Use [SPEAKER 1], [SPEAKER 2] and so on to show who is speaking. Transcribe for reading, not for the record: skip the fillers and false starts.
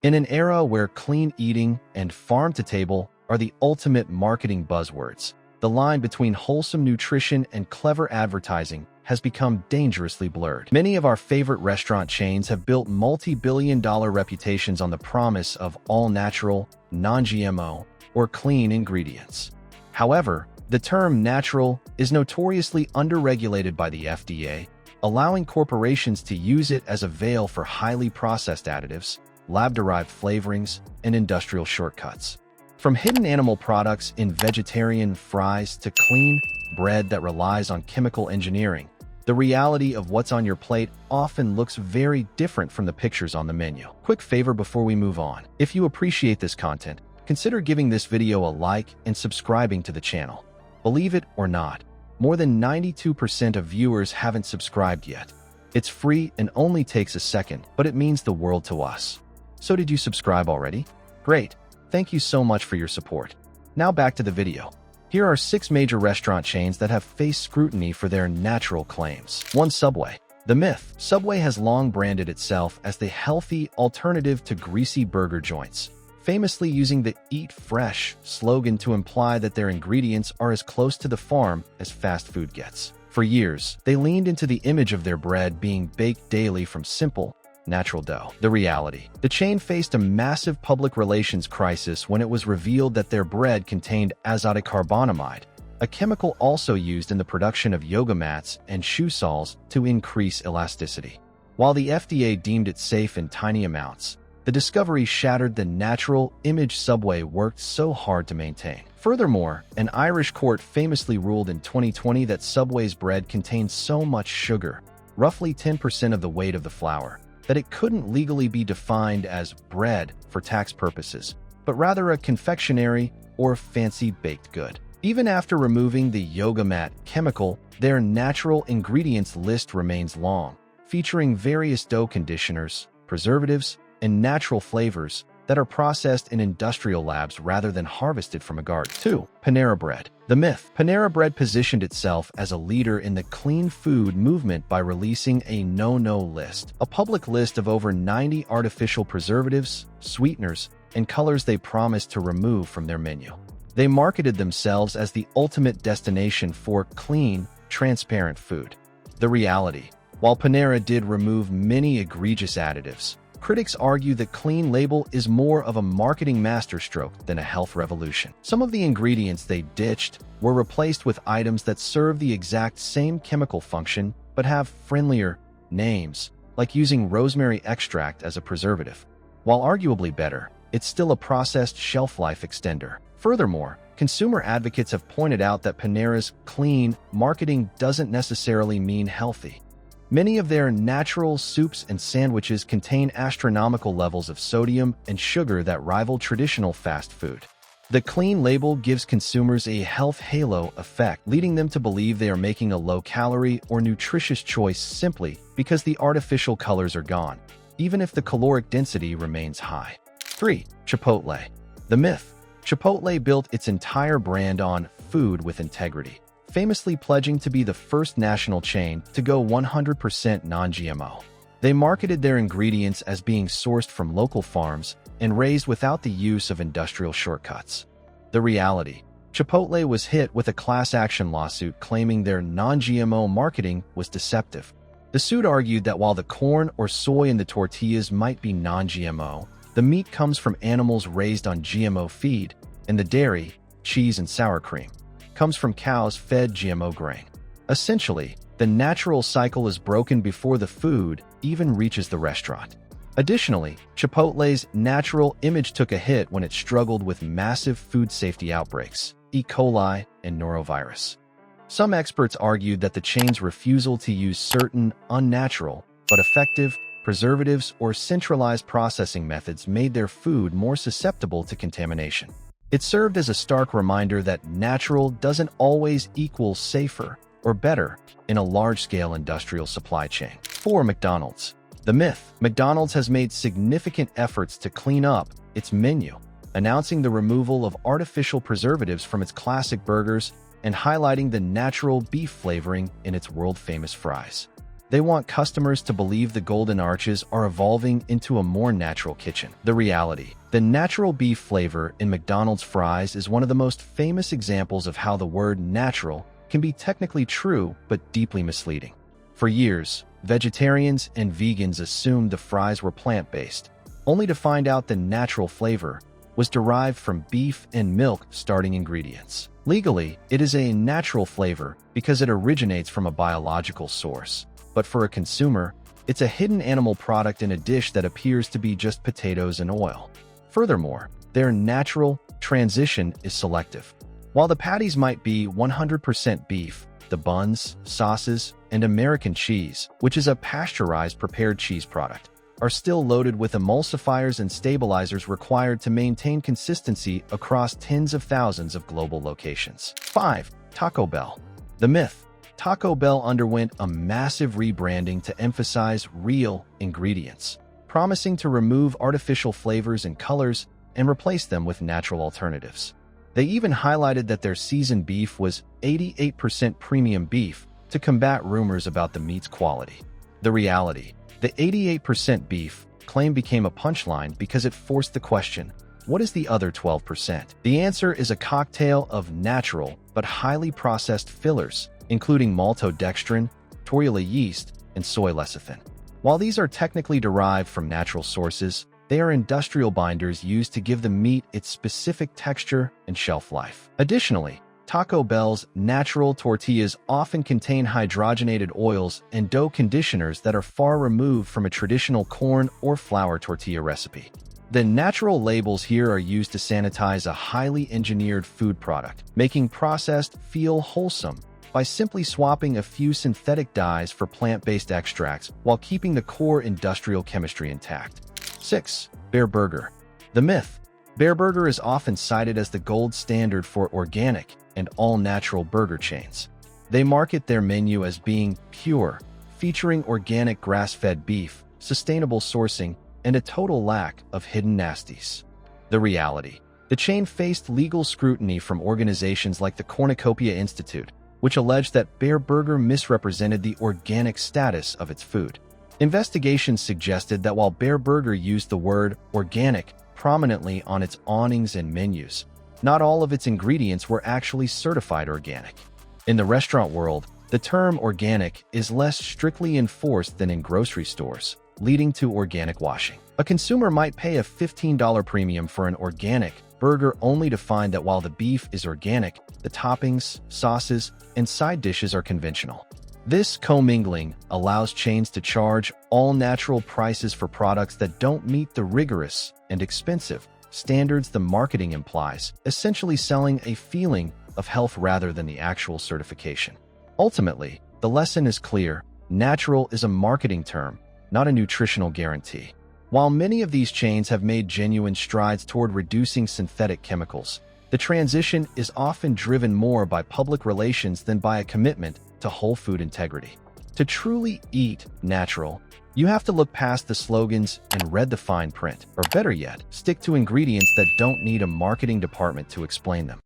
[SPEAKER 1] In an era where clean eating and farm-to-table are the ultimate marketing buzzwords, the line between wholesome nutrition and clever advertising has become dangerously blurred. Many of our favorite restaurant chains have built multi-billion-dollar reputations on the promise of all-natural, non-GMO, or clean ingredients. However, the term natural is notoriously underregulated by the FDA, allowing corporations to use it as a veil for highly processed additives, lab-derived flavorings, and industrial shortcuts. From hidden animal products in vegetarian fries to clean bread that relies on chemical engineering, the reality of what's on your plate often looks very different from the pictures on the menu. Quick favor before we move on. If you appreciate this content, consider giving this video a like and subscribing to the channel. Believe it or not, more than 92% of viewers haven't subscribed yet. It's free and only takes a second, but it means the world to us. So did you subscribe already? Great. Thank you so much for your support. Now back to the video. Here are 6 major restaurant chains that have faced scrutiny for their natural claims. 1. Subway. The myth. Subway has long branded itself as the healthy alternative to greasy burger joints, famously using the "Eat Fresh" slogan to imply that their ingredients are as close to the farm as fast food gets. For years, they leaned into the image of their bread being baked daily from simple, natural dough. The reality. The chain faced a massive public relations crisis when it was revealed that their bread contained azotic carbonamide, a chemical also used in the production of yoga mats and shoe soles to increase elasticity. While the FDA deemed it safe in tiny amounts, the discovery shattered the natural image Subway worked so hard to maintain. Furthermore, an Irish court famously ruled in 2020 that Subway's bread contained so much sugar, roughly 10% of the weight of the flour, that it couldn't legally be defined as bread for tax purposes, but rather a confectionery or fancy baked good. Even after removing the yoga mat chemical, their natural ingredients list remains long, featuring various dough conditioners, preservatives, and natural flavors that are processed in industrial labs rather than harvested from a garden. 2. Panera Bread. The myth. Panera Bread positioned itself as a leader in the clean food movement by releasing a no-no list, a public list of over 90 artificial preservatives, sweeteners, and colors they promised to remove from their menu. They marketed themselves as the ultimate destination for clean, transparent food. The reality. While Panera did remove many egregious additives, critics argue the clean label is more of a marketing masterstroke than a health revolution. Some of the ingredients they ditched were replaced with items that serve the exact same chemical function but have friendlier names, like using rosemary extract as a preservative. While arguably better, it's still a processed shelf life extender. Furthermore, consumer advocates have pointed out that Panera's clean marketing doesn't necessarily mean healthy. Many of their natural soups and sandwiches contain astronomical levels of sodium and sugar that rival traditional fast food. The clean label gives consumers a health halo effect, leading them to believe they are making a low-calorie or nutritious choice simply because the artificial colors are gone, even if the caloric density remains high. 3. Chipotle. The myth. Chipotle built its entire brand on food with integrity, famously pledging to be the first national chain to go 100% non-GMO. They marketed their ingredients as being sourced from local farms and raised without the use of industrial shortcuts. The reality. Chipotle was hit with a class action lawsuit claiming their non-GMO marketing was deceptive. The suit argued that while the corn or soy in the tortillas might be non-GMO, the meat comes from animals raised on GMO feed, and the dairy, cheese, and sour cream comes from cows fed GMO grain. Essentially, the natural cycle is broken before the food even reaches the restaurant. Additionally, Chipotle's natural image took a hit when it struggled with massive food safety outbreaks, E. coli, and norovirus. Some experts argued that the chain's refusal to use certain unnatural but effective preservatives or centralized processing methods made their food more susceptible to contamination. It served as a stark reminder that natural doesn't always equal safer or better in a large-scale industrial supply chain. 4. McDonald's. The myth. McDonald's has made significant efforts to clean up its menu, announcing the removal of artificial preservatives from its classic burgers and highlighting the natural beef flavoring in its world-famous fries. They want customers to believe the golden arches are evolving into a more natural kitchen. The reality. The natural beef flavor in McDonald's fries is one of the most famous examples of how the word natural can be technically true but deeply misleading. For years, vegetarians and vegans assumed the fries were plant-based, only to find out the natural flavor was derived from beef and milk starting ingredients. Legally, it is a natural flavor because it originates from a biological source. But for a consumer, it's a hidden animal product in a dish that appears to be just potatoes and oil. Furthermore, their natural transition is selective. While the patties might be 100% beef, the buns, sauces, and American cheese, which is a pasteurized prepared cheese product, are still loaded with emulsifiers and stabilizers required to maintain consistency across tens of thousands of global locations. 5. Taco Bell. The myth. Taco Bell underwent a massive rebranding to emphasize real ingredients, promising to remove artificial flavors and colors and replace them with natural alternatives. They even highlighted that their seasoned beef was 88% premium beef to combat rumors about the meat's quality. The reality. The 88% beef claim became a punchline because it forced the question, what is the other 12%? The answer is a cocktail of natural but highly processed fillers, including maltodextrin, notoriously yeast, and soy lecithin. While these are technically derived from natural sources, they are industrial binders used to give the meat its specific texture and shelf life. Additionally, Taco Bell's natural tortillas often contain hydrogenated oils and dough conditioners that are far removed from a traditional corn or flour tortilla recipe. The natural labels here are used to sanitize a highly engineered food product, making processed feel wholesome by simply swapping a few synthetic dyes for plant-based extracts while keeping the core industrial chemistry intact. 6. Bear Burger. The myth. Bear Burger is often cited as the gold standard for organic and all-natural burger chains. They market their menu as being pure, featuring organic grass-fed beef, sustainable sourcing, and a total lack of hidden nasties. The reality. The chain faced legal scrutiny from organizations like the Cornucopia Institute, which alleged that Bear Burger misrepresented the organic status of its food. Investigations suggested that while Bear Burger used the word organic prominently on its awnings and menus, not all of its ingredients were actually certified organic. In the restaurant world, the term organic is less strictly enforced than in grocery stores, leading to organic washing. A consumer might pay a $15 premium for an organic burger only to find that while the beef is organic, the toppings, sauces, and side dishes are conventional. This commingling allows chains to charge all-natural prices for products that don't meet the rigorous and expensive standards the marketing implies, essentially selling a feeling of health rather than the actual certification. Ultimately, the lesson is clear: natural is a marketing term, not a nutritional guarantee. While many of these chains have made genuine strides toward reducing synthetic chemicals, the transition is often driven more by public relations than by a commitment to whole food integrity. To truly eat natural, you have to look past the slogans and read the fine print, or better yet, stick to ingredients that don't need a marketing department to explain them.